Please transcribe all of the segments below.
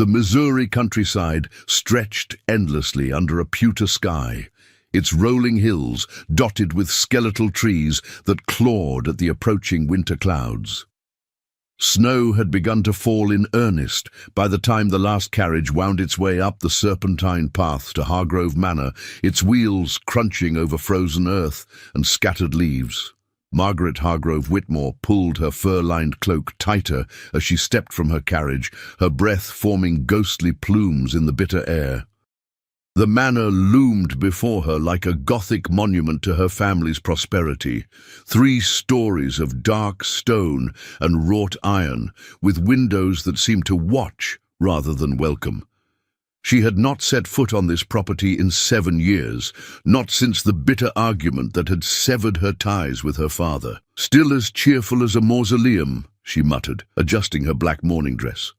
The Missouri countryside stretched endlessly under a pewter sky, its rolling hills dotted with skeletal trees that clawed at the approaching winter clouds. Snow had begun to fall in earnest by the time the last carriage wound its way up the serpentine path to Hargrove Manor, its wheels crunching over frozen earth and scattered leaves. Margaret Hargrove Whitmore pulled her fur-lined cloak tighter as she stepped from her carriage, her breath forming ghostly plumes in the bitter air. The manor loomed before her like a Gothic monument to her family's prosperity, 3 stories of dark stone and wrought iron, with windows that seemed to watch rather than welcome. She had not set foot on this property in 7 years, not since the bitter argument that had severed her ties with her father. "Still as cheerful as a mausoleum," she muttered, adjusting her black morning dress.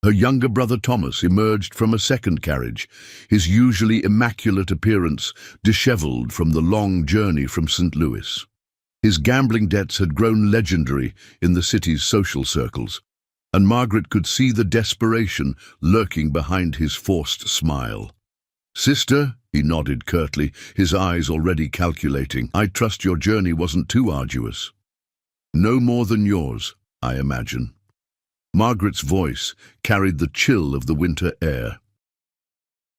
Her younger brother Thomas emerged from a second carriage, his usually immaculate appearance dishevelled from the long journey from St. Louis. His gambling debts had grown legendary in the city's social circles, and Margaret could see the desperation lurking behind his forced smile. "Sister," he nodded curtly, his eyes already calculating, "I trust your journey wasn't too arduous." "No more than yours, I imagine." Margaret's voice carried the chill of the winter air.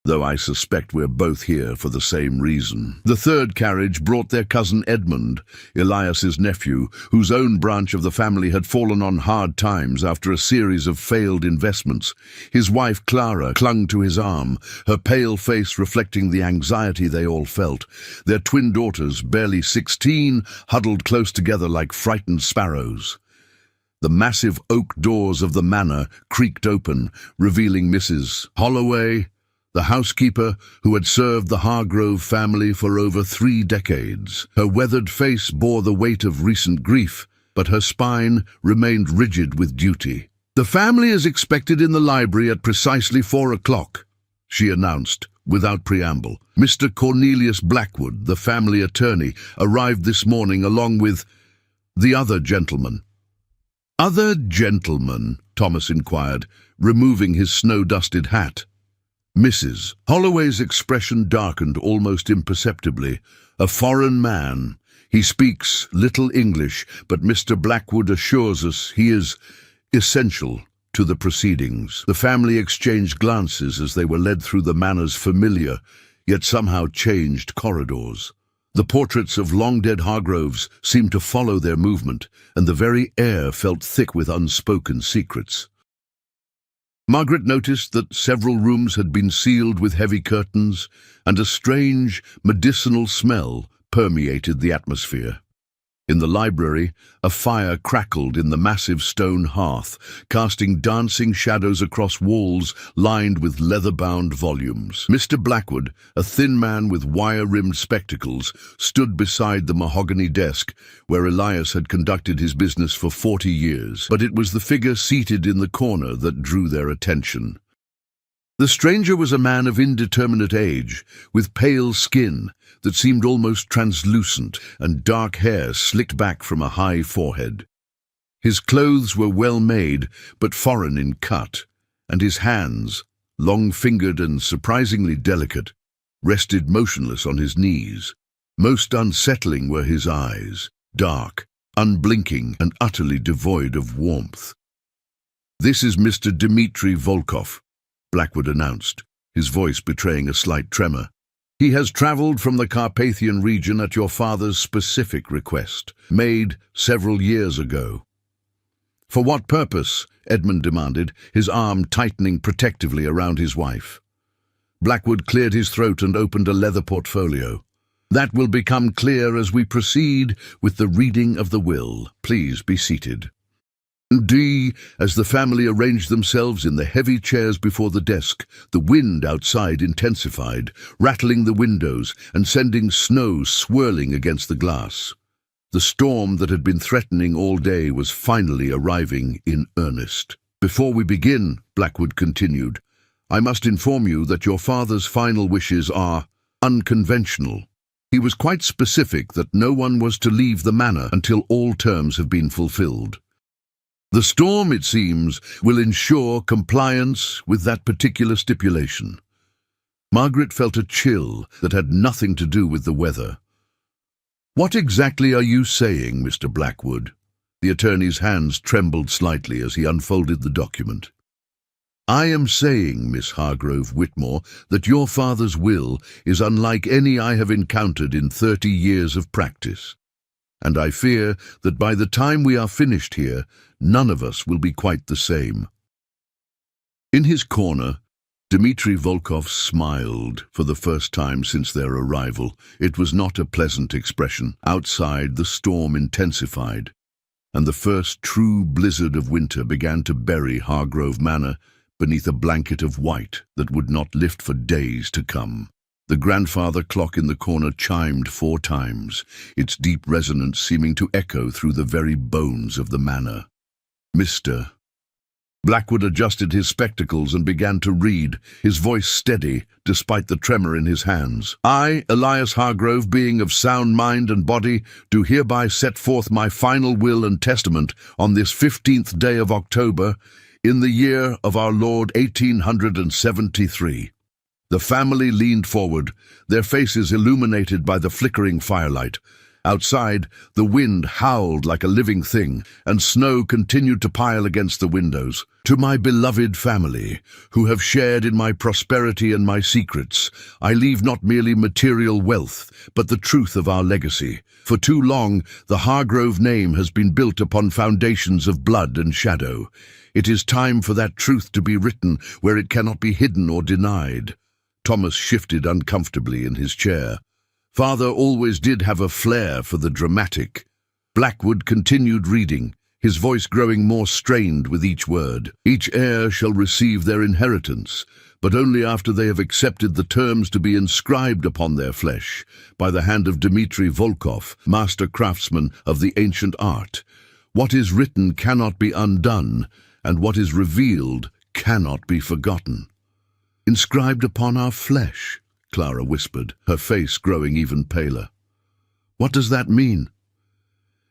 "Though I suspect we're both here for the same reason." The third carriage brought their cousin Edmund, Elias's nephew, whose own branch of the family had fallen on hard times after a series of failed investments. His wife Clara clung to his arm, her pale face reflecting the anxiety they all felt. Their twin daughters, barely 16, huddled close together like frightened sparrows. The massive oak doors of the manor creaked open, revealing Mrs. Holloway, the housekeeper who had served the Hargrove family for over 3 decades. Her weathered face bore the weight of recent grief, but her spine remained rigid with duty. "The family is expected in the library at precisely 4 o'clock, she announced, without preamble. Mr. Cornelius Blackwood, the family attorney, arrived this morning along with the other gentleman." "Other gentleman?" Thomas inquired, removing his snow-dusted hat. Mrs. Holloway's expression darkened almost imperceptibly. "A foreign man. He speaks little English, but Mr. Blackwood assures us he is essential to the proceedings." The family exchanged glances as they were led through the manor's familiar, yet somehow changed corridors. The portraits of long-dead Hargroves seemed to follow their movement, and the very air felt thick with unspoken secrets. Margaret noticed that several rooms had been sealed with heavy curtains, and a strange, medicinal smell permeated the atmosphere. In the library, a fire crackled in the massive stone hearth, casting dancing shadows across walls lined with leather-bound volumes. Mr. Blackwood, a thin man with wire-rimmed spectacles, stood beside the mahogany desk where Elias had conducted his business for 40 years, but it was the figure seated in the corner that drew their attention. The stranger was a man of indeterminate age, with pale skin that seemed almost translucent and dark hair slicked back from a high forehead. His clothes were well made, but foreign in cut, and his hands, long-fingered and surprisingly delicate, rested motionless on his knees. Most unsettling were his eyes, dark, unblinking, and utterly devoid of warmth. "This is Mr. Dmitri Volkov," Blackwood announced, his voice betraying a slight tremor. "He has traveled from the Carpathian region at your father's specific request, made several years ago." "For what purpose?" Edmund demanded, his arm tightening protectively around his wife. Blackwood cleared his throat and opened a leather portfolio. "That will become clear as we proceed with the reading of the will. Please be seated." As the family arranged themselves in the heavy chairs before the desk, the wind outside intensified, rattling the windows and sending snow swirling against the glass. The storm that had been threatening all day was finally arriving in earnest. "Before we begin," Blackwood continued, "I must inform you that your father's final wishes are unconventional. He was quite specific that no one was to leave the manor until all terms have been fulfilled." The storm, it seems, will ensure compliance with that particular stipulation. Margaret felt a chill that had nothing to do with the weather. "What exactly are you saying, Mr. Blackwood?" The attorney's hands trembled slightly as he unfolded the document. "I am saying, Miss Hargrove Whitmore, that your father's will is unlike any I have encountered in 30 years of practice. And I fear that by the time we are finished here, none of us will be quite the same." In his corner, Dmitri Volkov smiled for the first time since their arrival. It was not a pleasant expression. Outside, the storm intensified, and the first true blizzard of winter began to bury Hargrove Manor beneath a blanket of white that would not lift for days to come. The grandfather clock in the corner chimed 4 times, its deep resonance seeming to echo through the very bones of the manor. "Mr." Blackwood adjusted his spectacles and began to read, his voice steady despite the tremor in his hands. "I, Elias Hargrove, being of sound mind and body, do hereby set forth my final will and testament on this 15th day of October, in the year of our Lord 1873. The family leaned forward, their faces illuminated by the flickering firelight. Outside, the wind howled like a living thing, and snow continued to pile against the windows. "To my beloved family, who have shared in my prosperity and my secrets, I leave not merely material wealth, but the truth of our legacy. For too long, the Hargrove name has been built upon foundations of blood and shadow. It is time for that truth to be written where it cannot be hidden or denied." Thomas shifted uncomfortably in his chair. Father always did have a flair for the dramatic. Blackwood continued reading, his voice growing more strained with each word. "Each heir shall receive their inheritance, but only after they have accepted the terms to be inscribed upon their flesh, by the hand of Dmitri Volkov, master craftsman of the ancient art. What is written cannot be undone, and what is revealed cannot be forgotten." "Inscribed upon our flesh," Clara whispered, her face growing even paler. "What does that mean?"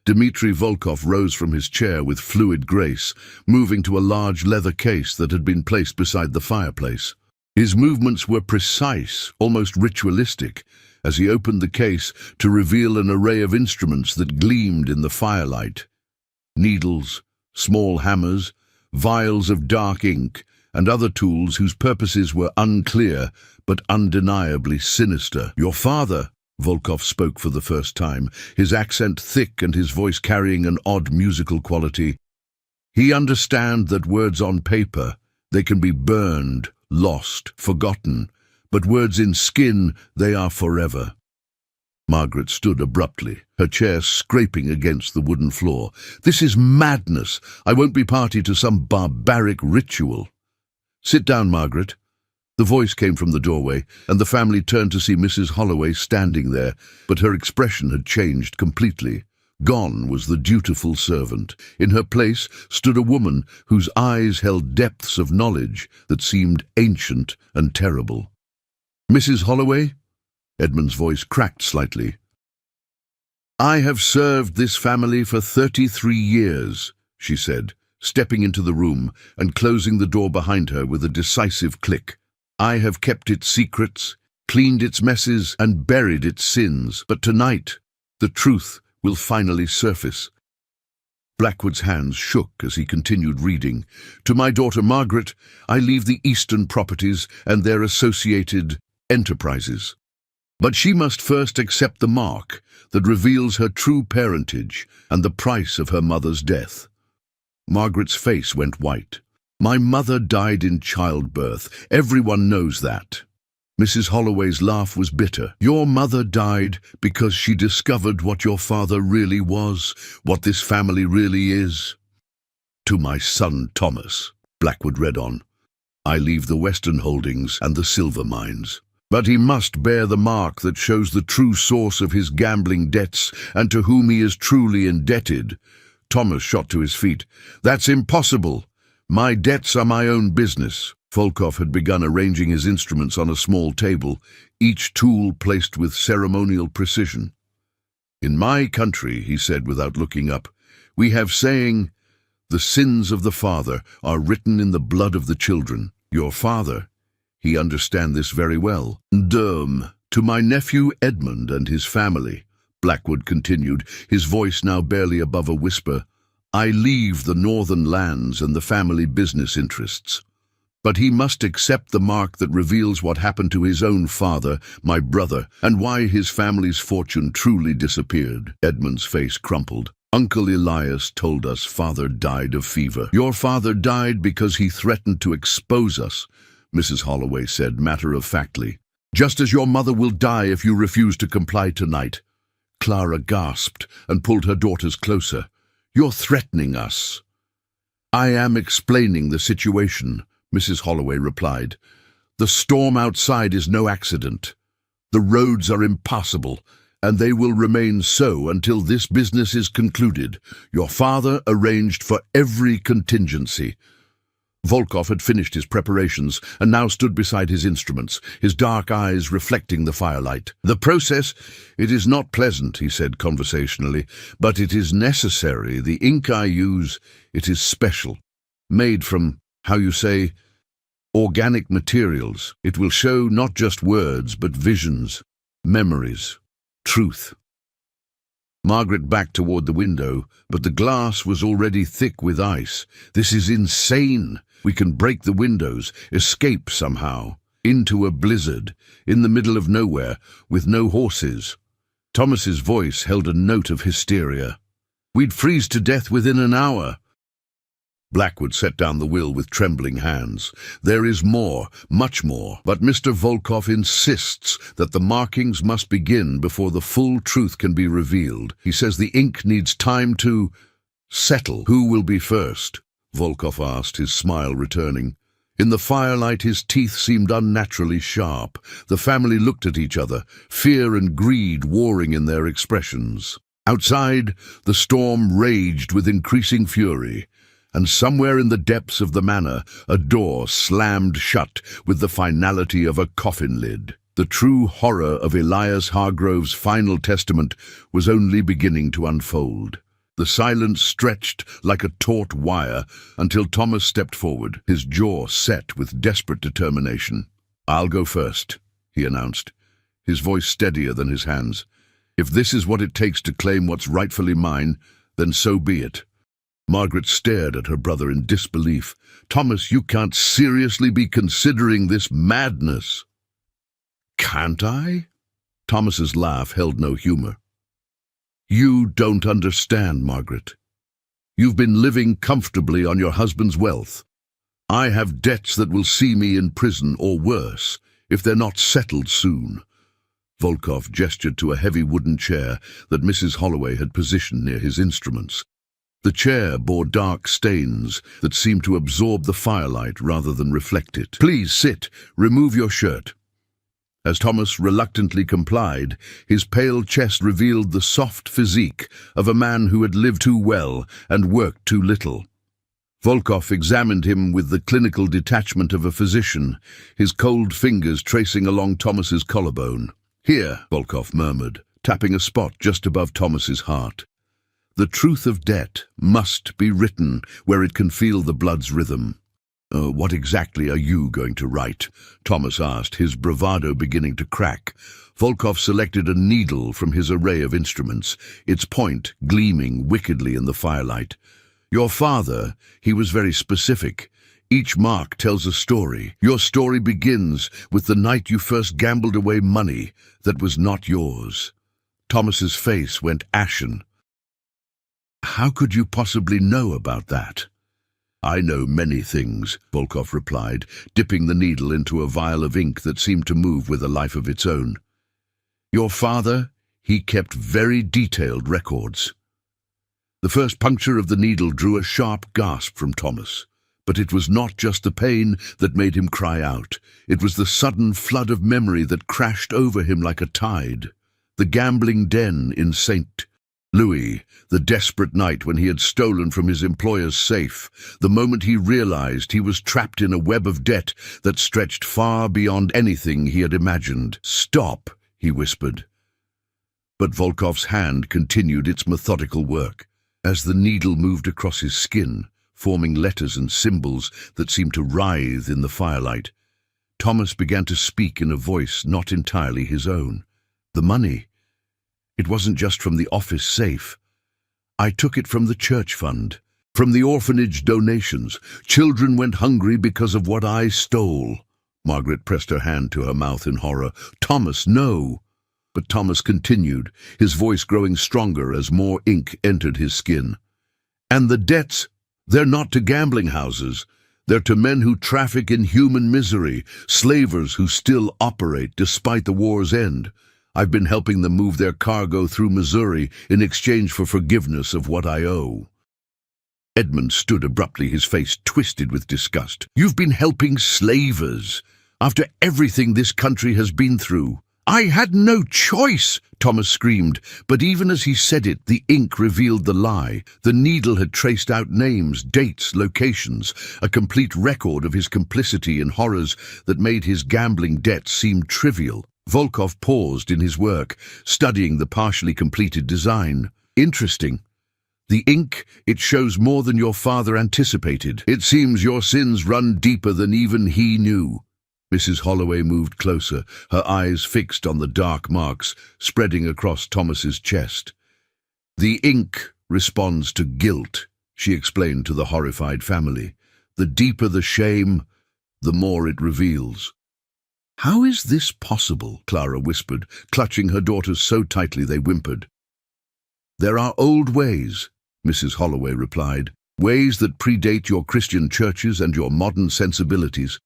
Dmitri Volkov rose from his chair with fluid grace, moving to a large leather case that had been placed beside the fireplace. His movements were precise, almost ritualistic, as he opened the case to reveal an array of instruments that gleamed in the firelight. Needles, small hammers, vials of dark ink, and other tools whose purposes were unclear but undeniably sinister. "Your father," Volkov spoke for the first time, his accent thick and his voice carrying an odd musical quality. "He understands that words on paper, they can be burned, lost, forgotten, but words in skin, they are forever." Margaret stood abruptly, her chair scraping against the wooden floor. "This is madness. I won't be party to some barbaric ritual." "Sit down, Margaret." The voice came from the doorway, and the family turned to see Mrs. Holloway standing there, but her expression had changed completely. Gone was the dutiful servant. In her place stood a woman whose eyes held depths of knowledge that seemed ancient and terrible. "Mrs. Holloway?" Edmund's voice cracked slightly. "I have served this family for 33 years, she said, stepping into the room and closing the door behind her with a decisive click. "I have kept its secrets, cleaned its messes, and buried its sins, but tonight the truth will finally surface." Blackwood's hands shook as he continued reading. "To my daughter Margaret, I leave the Eastern properties and their associated enterprises. But she must first accept the mark that reveals her true parentage and the price of her mother's death." Margaret's face went white. "My mother died in childbirth. Everyone knows that." Mrs. Holloway's laugh was bitter. "Your mother died because she discovered what your father really was, what this family really is." "To my son Thomas," Blackwood read on, "I leave the Western holdings and the silver mines. But he must bear the mark that shows the true source of his gambling debts and to whom he is truly indebted." Thomas shot to his feet. "That's impossible. My debts are my own business." Volkov had begun arranging his instruments on a small table, each tool placed with ceremonial precision. "In my country," he said without looking up, "we have saying, The sins of the father are written in the blood of the children. Your father, he understand this very well. To my nephew Edmund and his family, Blackwood continued, his voice now barely above a whisper, I leave the northern lands and the family business interests. But he must accept the mark that reveals what happened to his own father, my brother, and why his family's fortune truly disappeared. Edmund's face crumpled. Uncle Elias told us father died of fever. Your father died because he threatened to expose us, Mrs. Holloway said matter-of-factly. Just as your mother will die if you refuse to comply tonight. Clara gasped and pulled her daughters closer. You're threatening us. I am explaining the situation, Mrs. Holloway replied. The storm outside is no accident. The roads are impassable, and they will remain so until this business is concluded. Your father arranged for every contingency. Volkov had finished his preparations and now stood beside his instruments, his dark eyes reflecting the firelight. The process, it is not pleasant, he said conversationally, but it is necessary. The ink I use, it is special, made from, how you say, organic materials. It will show not just words, but visions, memories, truth. Margaret backed toward the window, but the glass was already thick with ice. This is insane. We can break the windows, escape somehow, into a blizzard, in the middle of nowhere, with no horses. Thomas's voice held a note of hysteria. We'd freeze to death within an hour. Blackwood set down the will with trembling hands. There is more, much more, but Mr. Volkov insists that the markings must begin before the full truth can be revealed. He says the ink needs time to settle. Who will be first? Volkov asked, his smile returning. In the firelight his teeth seemed unnaturally sharp. The family looked at each other, fear and greed warring in their expressions. Outside, the storm raged with increasing fury, and somewhere in the depths of the manor, a door slammed shut with the finality of a coffin lid. The true horror of Elias Hargrove's final testament was only beginning to unfold. The silence stretched like a taut wire until Thomas stepped forward, his jaw set with desperate determination. I'll go first, he announced, his voice steadier than his hands. If this is what it takes to claim what's rightfully mine, then so be it. Margaret stared at her brother in disbelief. Thomas, you can't seriously be considering this madness. Can't I? Thomas's laugh held no humor. You don't understand, Margaret. You've been living comfortably on your husband's wealth. I have debts that will see me in prison or worse, if they're not settled soon. Volkov gestured to a heavy wooden chair that Mrs. Holloway had positioned near his instruments. The chair bore dark stains that seemed to absorb the firelight rather than reflect it. Please sit. Remove your shirt. As Thomas reluctantly complied, his pale chest revealed the soft physique of a man who had lived too well and worked too little. Volkov examined him with the clinical detachment of a physician, his cold fingers tracing along Thomas's collarbone. Here, Volkov murmured, tapping a spot just above Thomas's heart. The truth of debt must be written where it can feel the blood's rhythm. What exactly are you going to write? Thomas asked, his bravado beginning to crack. Volkov selected a needle from his array of instruments, its point gleaming wickedly in the firelight. Your father, he was very specific. Each mark tells a story. Your story begins with the night you first gambled away money that was not yours. Thomas's face went ashen. How could you possibly know about that? I know many things, Volkov replied, dipping the needle into a vial of ink that seemed to move with a life of its own. Your father, he kept very detailed records. The first puncture of the needle drew a sharp gasp from Thomas. But it was not just the pain that made him cry out. It was the sudden flood of memory that crashed over him like a tide. The gambling den in St. Louis, the desperate night when he had stolen from his employer's safe, the moment he realized he was trapped in a web of debt that stretched far beyond anything he had imagined. Stop, he whispered. But Volkov's hand continued its methodical work. As the needle moved across his skin, forming letters and symbols that seemed to writhe in the firelight. Thomas began to speak in a voice not entirely his own. The money. It wasn't just from the office safe. I took it from the church fund, from the orphanage donations. Children went hungry because of what I stole. Margaret pressed her hand to her mouth in horror. Thomas, no! But Thomas continued, his voice growing stronger as more ink entered his skin. And the debts, they're not to gambling houses. They're to men who traffic in human misery, slavers who still operate despite the war's end. I've been helping them move their cargo through Missouri in exchange for forgiveness of what I owe. Edmund stood abruptly, his face twisted with disgust. You've been helping slavers after everything this country has been through. I had no choice, Thomas screamed, but even as he said it, the ink revealed the lie. The needle had traced out names, dates, locations, a complete record of his complicity in horrors that made his gambling debts seem trivial. Volkov paused in his work, studying the partially completed design. Interesting. The ink, it shows more than your father anticipated. It seems your sins run deeper than even he knew. Mrs. Holloway moved closer, her eyes fixed on the dark marks spreading across Thomas's chest. The ink responds to guilt, she explained to the horrified family. The deeper the shame, the more it reveals. How is this possible? Clara whispered, clutching her daughters so tightly they whimpered. There are old ways, Mrs. Holloway replied, ways that predate your Christian churches and your modern sensibilities.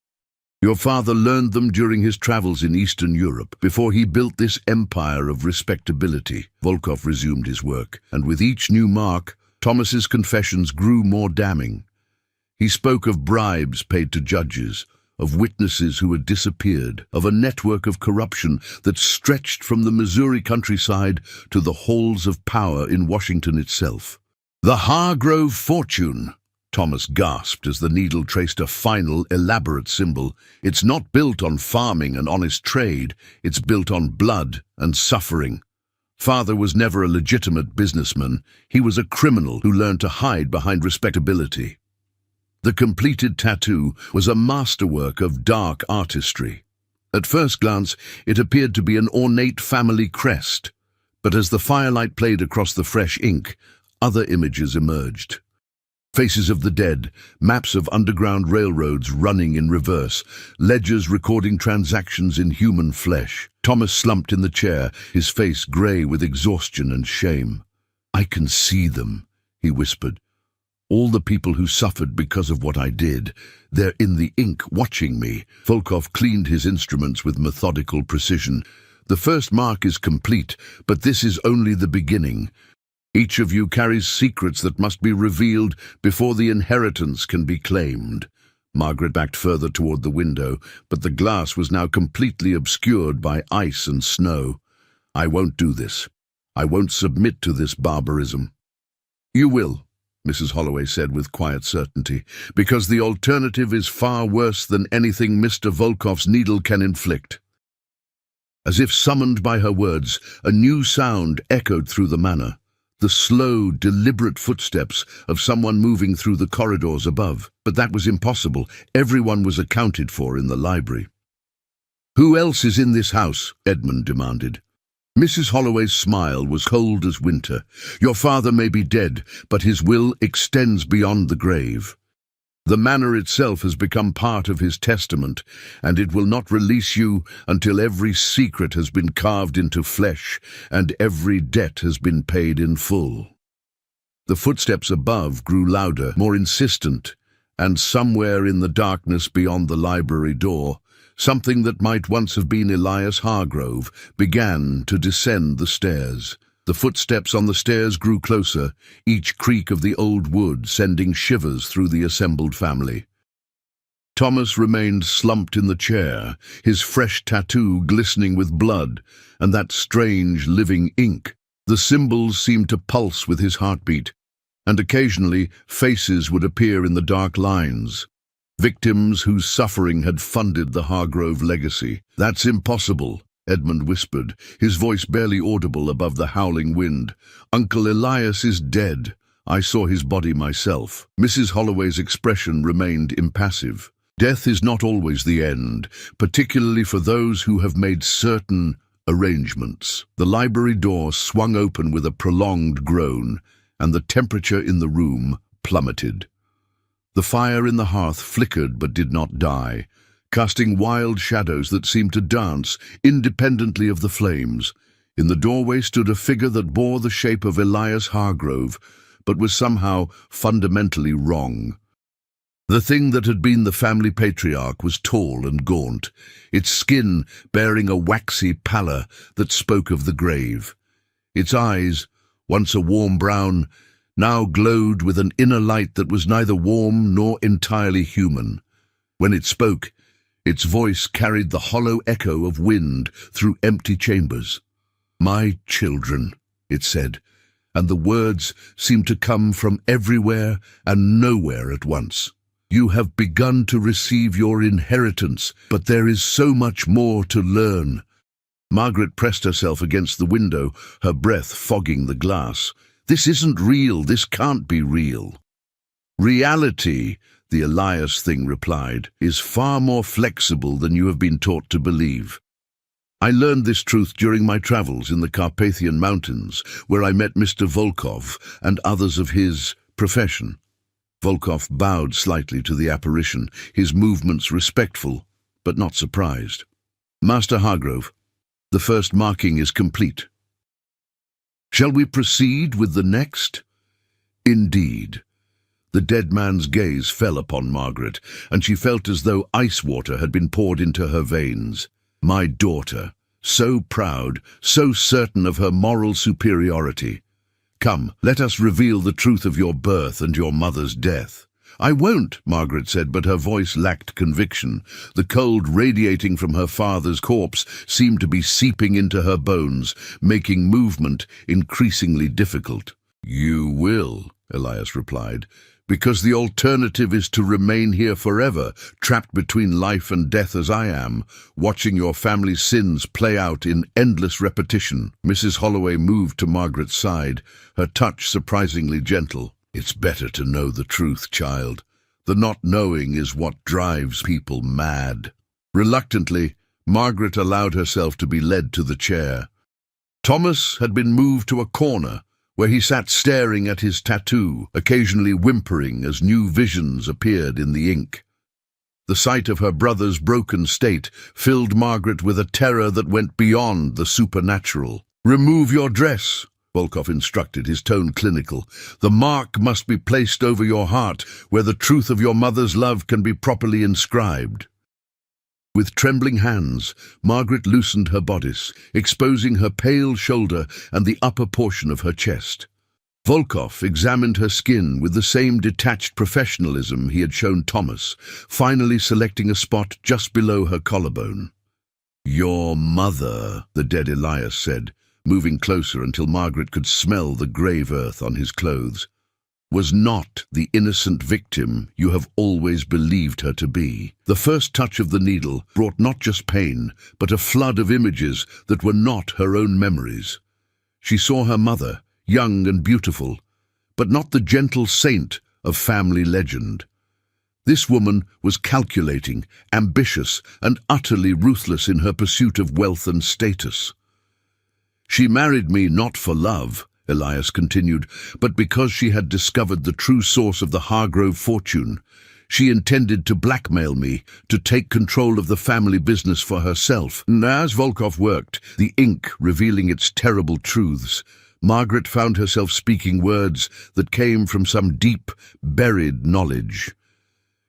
Your father learned them during his travels in Eastern Europe, before he built this empire of respectability. Volkov resumed his work, and with each new mark, Thomas's confessions grew more damning. He spoke of bribes paid to judges, of witnesses who had disappeared, of a network of corruption that stretched from the Missouri countryside to the halls of power in Washington itself. The Hargrove fortune! Thomas gasped as the needle traced a final, elaborate symbol. It's not built on farming and honest trade. It's built on blood and suffering. Father was never a legitimate businessman. He was a criminal who learned to hide behind respectability. The completed tattoo was a masterwork of dark artistry. At first glance, it appeared to be an ornate family crest, but as the firelight played across the fresh ink, other images emerged. Faces of the dead, maps of underground railroads running in reverse, ledgers recording transactions in human flesh. Thomas slumped in the chair, his face grey with exhaustion and shame. I can see them, he whispered. All the people who suffered because of what I did. They're in the ink watching me. Volkov cleaned his instruments with methodical precision. The first mark is complete, but this is only the beginning. Each of you carries secrets that must be revealed before the inheritance can be claimed. Margaret backed further toward the window, but the glass was now completely obscured by ice and snow. I won't do this. I won't submit to this barbarism. You will, Mrs. Holloway said with quiet certainty, because the alternative is far worse than anything Mr. Volkov's needle can inflict. As if summoned by her words, a new sound echoed through the manor. The slow, deliberate footsteps of someone moving through the corridors above. But that was impossible. Everyone was accounted for in the library. Who else is in this house? Edmund demanded. Mrs. Holloway's smile was cold as winter. Your father may be dead, but his will extends beyond the grave. The manor itself has become part of his testament, and it will not release you until every secret has been carved into flesh and every debt has been paid in full. The footsteps above grew louder, more insistent, and somewhere in the darkness beyond the library door, something that might once have been Elias Hargrove began to descend the stairs. The footsteps on the stairs grew closer, each creak of the old wood sending shivers through the assembled family. Thomas remained slumped in the chair, his fresh tattoo glistening with blood and that strange living ink. The symbols seemed to pulse with his heartbeat, and occasionally faces would appear in the dark lines. Victims whose suffering had funded the Hargrove legacy. That's impossible, Edmund whispered, his voice barely audible above the howling wind. Uncle Elias is dead. I saw his body myself. Mrs. Holloway's expression remained impassive. Death is not always the end, particularly for those who have made certain arrangements. The library door swung open with a prolonged groan, and the temperature in the room plummeted. The fire in the hearth flickered but did not die, casting wild shadows that seemed to dance independently of the flames. In the doorway stood a figure that bore the shape of Elias Hargrove, but was somehow fundamentally wrong. The thing that had been the family patriarch was tall and gaunt, its skin bearing a waxy pallor that spoke of the grave. Its eyes, once a warm brown, now glowed with an inner light that was neither warm nor entirely human. When it spoke, its voice carried the hollow echo of wind through empty chambers. "My children," it said, and the words seemed to come from everywhere and nowhere at once. "You have begun to receive your inheritance, but there is so much more to learn." Margaret pressed herself against the window, her breath fogging the glass. "This isn't real. This can't be real." "Reality," the Elias thing replied, "is far more flexible than you have been taught to believe. I learned this truth during my travels in the Carpathian Mountains, where I met Mr. Volkov and others of his profession." Volkov bowed slightly to the apparition, his movements respectful, but not surprised. "Master Hargrove, the first marking is complete. Shall we proceed with the next?" "Indeed." The dead man's gaze fell upon Margaret, and she felt as though ice water had been poured into her veins. "My daughter, so proud, so certain of her moral superiority. Come, let us reveal the truth of your birth and your mother's death." "I won't," Margaret said, but her voice lacked conviction. The cold radiating from her father's corpse seemed to be seeping into her bones, making movement increasingly difficult. "You will," Elias replied, "because the alternative is to remain here forever, trapped between life and death as I am, watching your family's sins play out in endless repetition." Mrs. Holloway moved to Margaret's side, her touch surprisingly gentle. "It's better to know the truth, child. The not knowing is what drives people mad." Reluctantly, Margaret allowed herself to be led to the chair. Thomas had been moved to a corner, where he sat staring at his tattoo, occasionally whimpering as new visions appeared in the ink. The sight of her brother's broken state filled Margaret with a terror that went beyond the supernatural. "Remove your dress," Volkov instructed, his tone clinical. "The mark must be placed over your heart, where the truth of your mother's love can be properly inscribed." With trembling hands, Margaret loosened her bodice, exposing her pale shoulder and the upper portion of her chest. Volkov examined her skin with the same detached professionalism he had shown Thomas, finally selecting a spot just below her collarbone. "Your mother," the dead Elias said, moving closer until Margaret could smell the grave earth on his clothes, "was not the innocent victim you have always believed her to be." The first touch of the needle brought not just pain, but a flood of images that were not her own memories. She saw her mother, young and beautiful, but not the gentle saint of family legend. This woman was calculating, ambitious, and utterly ruthless in her pursuit of wealth and status. "She married me not for love," Elias continued, "but because she had discovered the true source of the Hargrove fortune. She intended to blackmail me, to take control of the family business for herself." And as Volkov worked, the ink revealing its terrible truths, Margaret found herself speaking words that came from some deep, buried knowledge.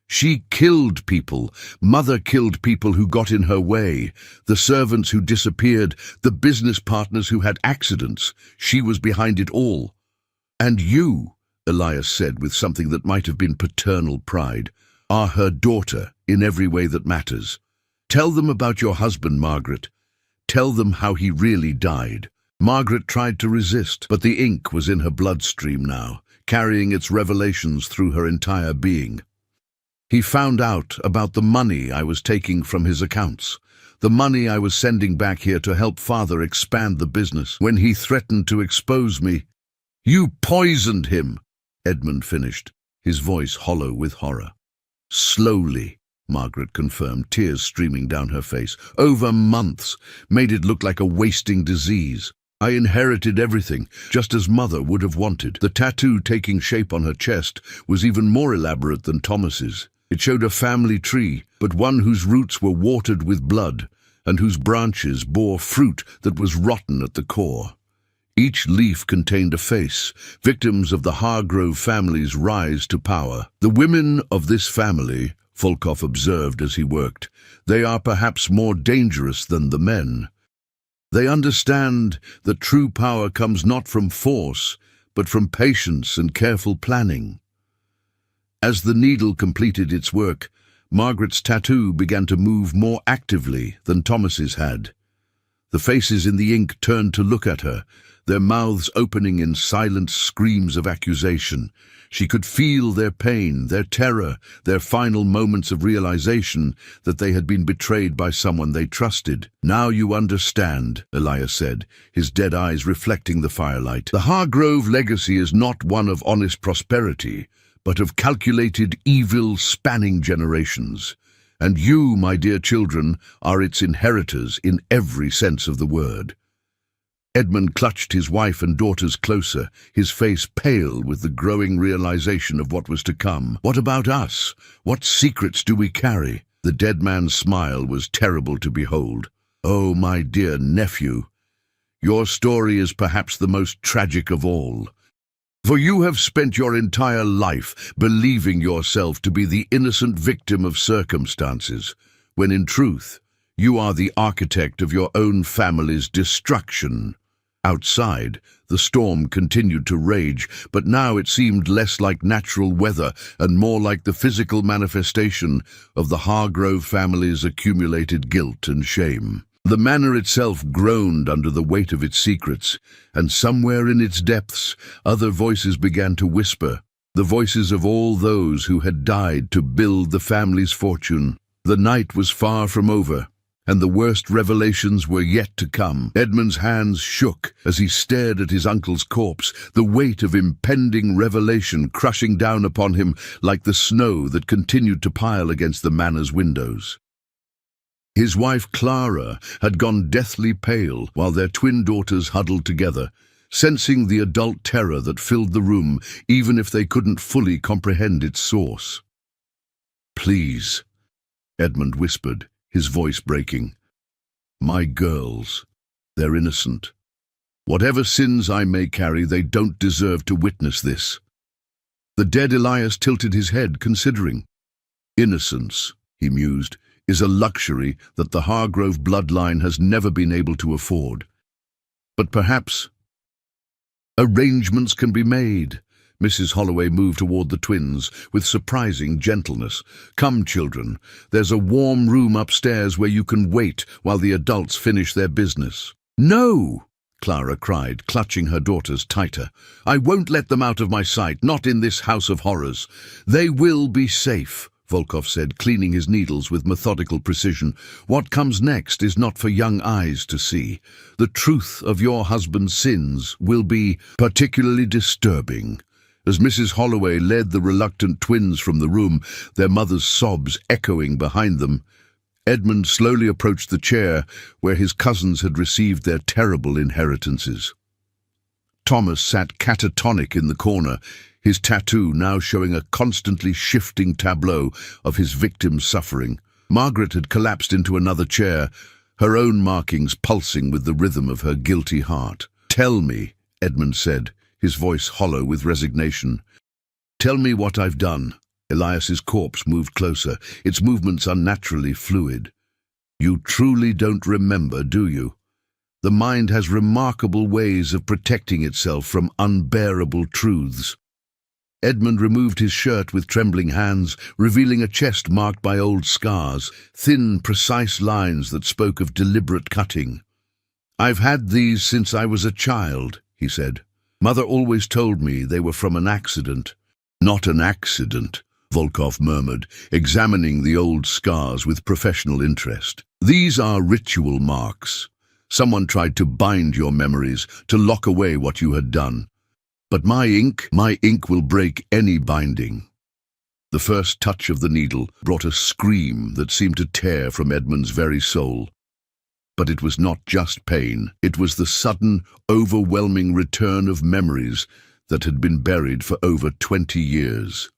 She killed people. Mother killed people who got in her way, the servants who disappeared, the business partners who had accidents. She was behind it all. "And you," Elias said with something that might have been paternal pride, "are her daughter in every way that matters. Tell them about your husband, Margaret. Tell them how he really died." Margaret tried to resist, but the ink was in her bloodstream now, carrying its revelations through her entire being. "He found out about the money I was taking from his accounts, the money I was sending back here to help Father expand the business. When he threatened to expose me, you poisoned him." Edmund finished, his voice hollow with horror. Slowly, Margaret confirmed, tears streaming down her face. Over months, made it look like a wasting disease. I inherited everything, just as Mother would have wanted. The tattoo taking shape on her chest was even more elaborate than Thomas's. It showed a family tree, but one whose roots were watered with blood, and whose branches bore fruit that was rotten at the core. Each leaf contained a face, victims of the Hargrove family's rise to power. The women of this family, Volkov observed as he worked, they are perhaps more dangerous than the men. They understand that true power comes not from force, but from patience and careful planning. As the needle completed its work, Margaret's tattoo began to move more actively than Thomas's had. The faces in the ink turned to look at her, their mouths opening in silent screams of accusation. She could feel their pain, their terror, their final moments of realization that they had been betrayed by someone they trusted. "Now you understand," Elias said, his dead eyes reflecting the firelight. "The Hargrove legacy is not one of honest prosperity, but of calculated evil spanning generations. And you, my dear children, are its inheritors in every sense of the word." Edmund clutched his wife and daughters closer, his face pale with the growing realization of what was to come. "What about us? What secrets do we carry?" The dead man's smile was terrible to behold. "Oh, my dear nephew, your story is perhaps the most tragic of all. For you have spent your entire life believing yourself to be the innocent victim of circumstances, when in truth, you are the architect of your own family's destruction." Outside, the storm continued to rage, but now it seemed less like natural weather and more like the physical manifestation of the Hargrove family's accumulated guilt and shame. The manor itself groaned under the weight of its secrets, and somewhere in its depths, other voices began to whisper, the voices of all those who had died to build the family's fortune. The night was far from over, and the worst revelations were yet to come. Edmund's hands shook as he stared at his uncle's corpse, the weight of impending revelation crushing down upon him like the snow that continued to pile against the manor's windows. His wife Clara had gone deathly pale while their twin daughters huddled together, sensing the adult terror that filled the room, even if they couldn't fully comprehend its source. "Please," Edmund whispered, his voice breaking. "My girls, they're innocent. Whatever sins I may carry, they don't deserve to witness this." The dead Elias tilted his head, considering. "Innocence," he mused, "is a luxury that the Hargrove bloodline has never been able to afford. But perhaps arrangements can be made." Mrs. Holloway moved toward the twins with surprising gentleness. "Come, children, there's a warm room upstairs where you can wait while the adults finish their business." "No!" Clara cried, clutching her daughters tighter. "I won't let them out of my sight, not in this house of horrors. They will be safe," Volkov said, cleaning his needles with methodical precision. "What comes next is not for young eyes to see. The truth of your husband's sins will be particularly disturbing." As Mrs. Holloway led the reluctant twins from the room, their mother's sobs echoing behind them, Edmund slowly approached the chair where his cousins had received their terrible inheritances. Thomas sat catatonic in the corner, his tattoo now showing a constantly shifting tableau of his victim's suffering. Margaret had collapsed into another chair, her own markings pulsing with the rhythm of her guilty heart. "Tell me," Edmund said, his voice hollow with resignation. "Tell me what I've done." Elias's corpse moved closer, its movements unnaturally fluid. "You truly don't remember, do you? The mind has remarkable ways of protecting itself from unbearable truths." Edmund removed his shirt with trembling hands, revealing a chest marked by old scars, thin, precise lines that spoke of deliberate cutting. "I've had these since I was a child," he said. "Mother always told me they were from an accident." "Not an accident," Volkov murmured, examining the old scars with professional interest. "These are ritual marks. Someone tried to bind your memories, to lock away what you had done. But my ink will break any binding. The first touch of the needle brought a scream that seemed to tear from Edmund's very soul. But it was not just pain. It was the sudden, overwhelming return of memories that had been buried for over 20 years.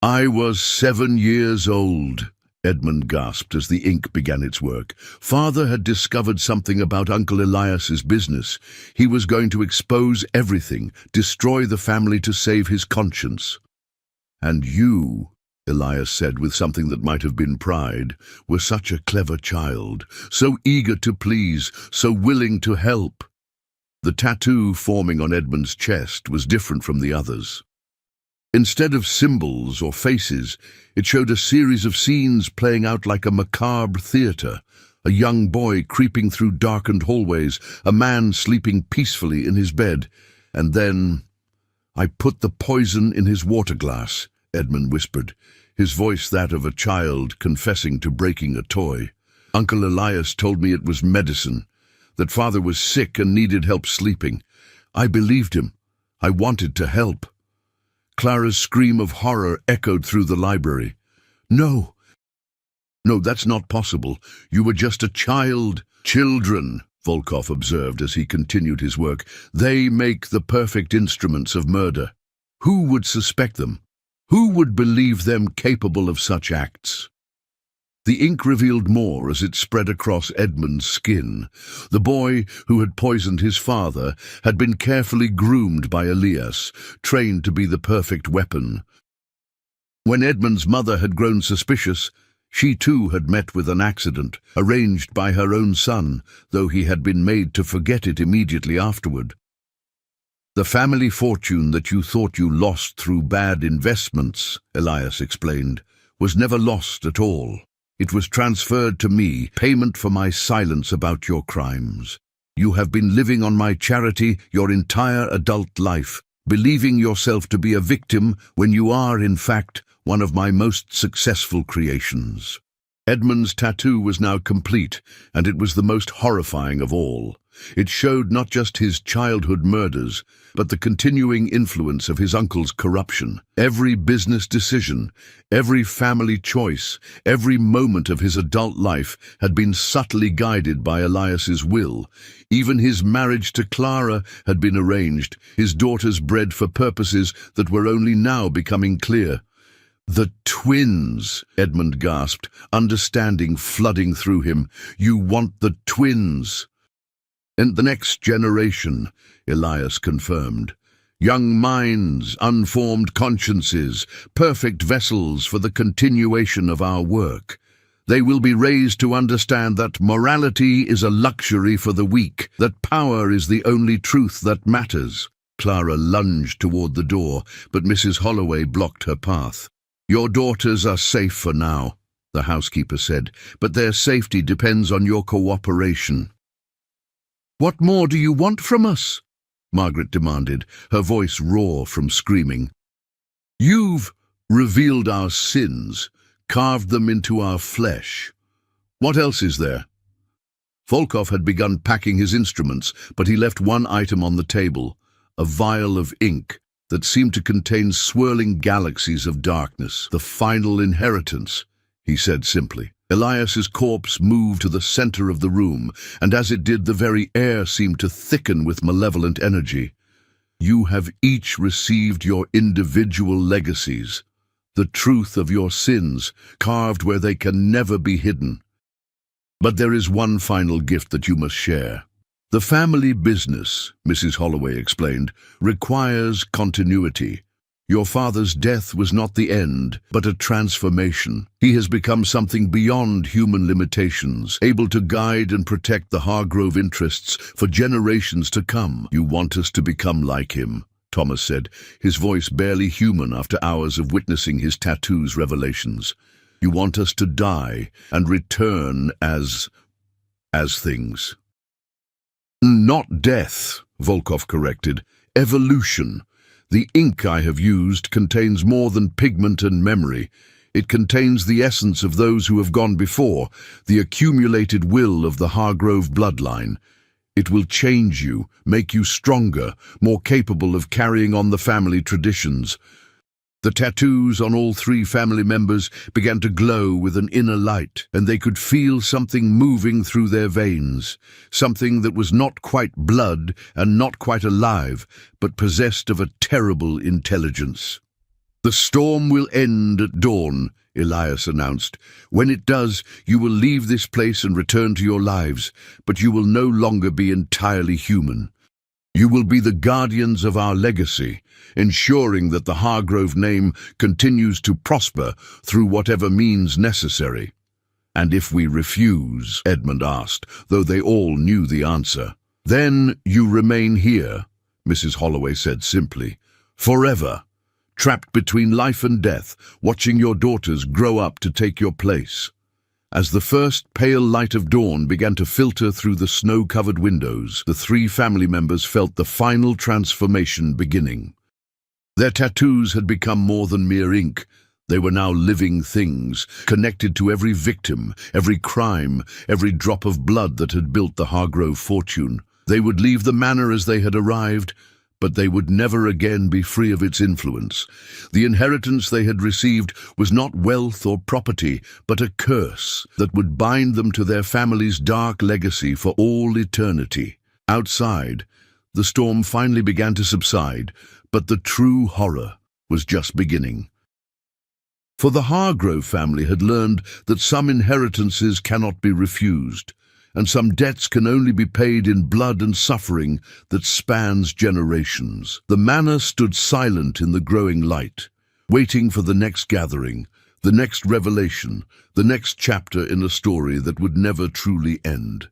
"I was 7 years old," Edmund gasped as the ink began its work. "Father had discovered something about Uncle Elias's business. He was going to expose everything, destroy the family to save his conscience. And you," Elias said with something that might have been pride, "were such a clever child, so eager to please, so willing to help." The tattoo forming on Edmund's chest was different from the others. Instead of symbols or faces, it showed a series of scenes playing out like a macabre theatre. A young boy creeping through darkened hallways, a man sleeping peacefully in his bed, and then, "I put the poison in his water glass," Edmund whispered, his voice that of a child confessing to breaking a toy. "Uncle Elias told me it was medicine, that Father was sick and needed help sleeping. I believed him. I wanted to help." Clara's scream of horror echoed through the library. No, that's not possible. You were just a child." "Children," Volkov observed as he continued his work, "they make the perfect instruments of murder. Who would suspect them? Who would believe them capable of such acts?" The ink revealed more as it spread across Edmund's skin. The boy who had poisoned his father had been carefully groomed by Elias, trained to be the perfect weapon. When Edmund's mother had grown suspicious, she too had met with an accident, arranged by her own son, though he had been made to forget it immediately afterward. "The family fortune that you thought you lost through bad investments," Elias explained, "was never lost at all. It was transferred to me, payment for my silence about your crimes. You have been living on my charity your entire adult life, believing yourself to be a victim when you are, in fact, one of my most successful creations." Edmund's tattoo was now complete, and it was the most horrifying of all. It showed not just his childhood murders, but the continuing influence of his uncle's corruption. Every business decision, every family choice, every moment of his adult life had been subtly guided by Elias's will. Even his marriage to Clara had been arranged, his daughters bred for purposes that were only now becoming clear. "The twins," Edmund gasped, understanding flooding through him. "You want the twins." "And the next generation," Elias confirmed. "Young minds, unformed consciences, perfect vessels for the continuation of our work. They will be raised to understand that morality is a luxury for the weak, that power is the only truth that matters." Clara lunged toward the door, but Mrs. Holloway blocked her path. "Your daughters are safe for now," the housekeeper said, "but their safety depends on your cooperation." "What more do you want from us?" Margaret demanded, her voice raw from screaming. "You've revealed our sins, carved them into our flesh. What else is there?" Volkov had begun packing his instruments, but he left one item on the table, a vial of ink that seemed to contain swirling galaxies of darkness. "The final inheritance," he said simply. Elias's corpse moved to the center of the room, and as it did, the very air seemed to thicken with malevolent energy. "You have each received your individual legacies, the truth of your sins, carved where they can never be hidden. But there is one final gift that you must share. The family business," Mrs. Holloway explained, "requires continuity. Your father's death was not the end, but a transformation. He has become something beyond human limitations, able to guide and protect the Hargrove interests for generations to come." "You want us to become like him," Thomas said, his voice barely human after hours of witnessing his tattoo's revelations. "You want us to die and return as things." "Not death," Volkov corrected. "Evolution. The ink I have used contains more than pigment and memory. It contains the essence of those who have gone before, the accumulated will of the Hargrove bloodline. It will change you, make you stronger, more capable of carrying on the family traditions. The tattoos on all three family members began to glow with an inner light, and they could feel something moving through their veins, something that was not quite blood and not quite alive, but possessed of a terrible intelligence. "The storm will end at dawn," Elias announced. "When it does, you will leave this place and return to your lives, but you will no longer be entirely human. You will be the guardians of our legacy, ensuring that the Hargrove name continues to prosper through whatever means necessary." "And if we refuse?" Edmund asked, though they all knew the answer. "Then you remain here," Mrs. Holloway said simply. "Forever. Trapped between life and death, watching your daughters grow up to take your place." As the first pale light of dawn began to filter through the snow-covered windows, the three family members felt the final transformation beginning. Their tattoos had become more than mere ink. They were now living things, connected to every victim, every crime, every drop of blood that had built the Hargrove fortune. They would leave the manor as they had arrived, but they would never again be free of its influence. The inheritance they had received was not wealth or property, but a curse that would bind them to their family's dark legacy for all eternity. Outside, the storm finally began to subside, but the true horror was just beginning. For the Hargrove family had learned that some inheritances cannot be refused, and some debts can only be paid in blood and suffering that spans generations. The manor stood silent in the growing light, waiting for the next gathering, the next revelation, the next chapter in a story that would never truly end.